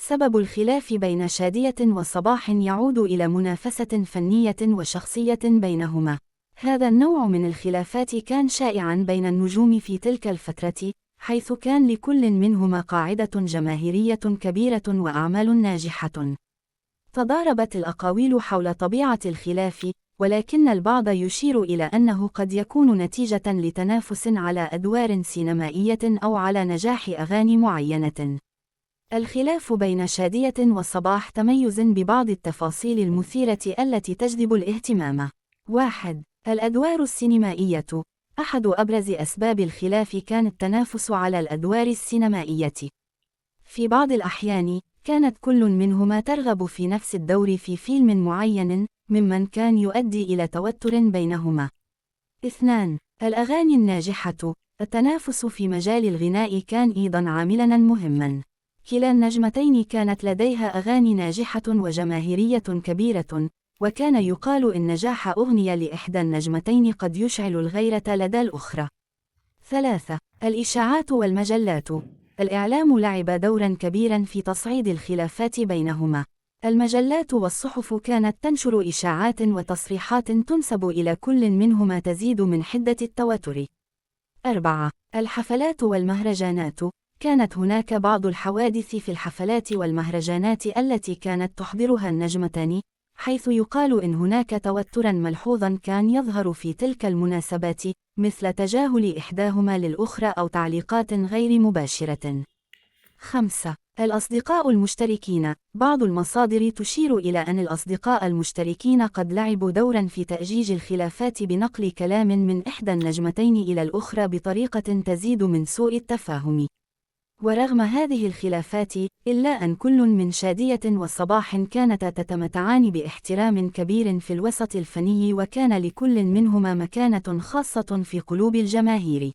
سبب الخلاف بين شادية وصباح يعود إلى منافسة فنية وشخصية بينهما. هذا النوع من الخلافات كان شائعاً بين النجوم في تلك الفترة، حيث كان لكل منهما قاعدة جماهيرية كبيرة وأعمال ناجحة. تضاربت الأقاويل حول طبيعة الخلاف، ولكن البعض يشير إلى أنه قد يكون نتيجة لتنافس على أدوار سينمائية أو على نجاح أغاني معينة. الخلاف بين شادية وصباح تميز ببعض التفاصيل المثيرة التي تجذب الاهتمام. 1. الأدوار السينمائية. أحد أبرز أسباب الخلاف كان التنافس على الأدوار السينمائية. في بعض الأحيان، كانت كل منهما ترغب في نفس الدور في فيلم معين، ممن كان يؤدي إلى توتر بينهما. 2. الأغاني الناجحة. التنافس في مجال الغناء كان أيضاً عاملاً مهماً. كلا النجمتين كانت لديها أغاني ناجحة وجماهيرية كبيرة، وكان يقال إن نجاح أغنية لإحدى النجمتين قد يشعل الغيرة لدى الأخرى. 3. الإشاعات والمجلات. الإعلام لعب دوراً كبيراً في تصعيد الخلافات بينهما. المجلات والصحف كانت تنشر إشاعات وتصريحات تنسب إلى كل منهما تزيد من حدة التوتر. 4. الحفلات والمهرجانات. كانت هناك بعض الحوادث في الحفلات والمهرجانات التي كانت تحضرها النجمتان، حيث يقال إن هناك توتراً ملحوظاً كان يظهر في تلك المناسبات، مثل تجاهل إحداهما للأخرى أو تعليقات غير مباشرة. 5. الأصدقاء المشتركين. بعض المصادر تشير إلى أن الأصدقاء المشتركين قد لعبوا دوراً في تأجيج الخلافات بنقل كلام من إحدى النجمتين إلى الأخرى بطريقة تزيد من سوء التفاهم. ورغم هذه الخلافات، إلا أن كل من شادية وصباح كانتا تتمتعان باحترام كبير في الوسط الفني، وكان لكل منهما مكانة خاصة في قلوب الجماهير.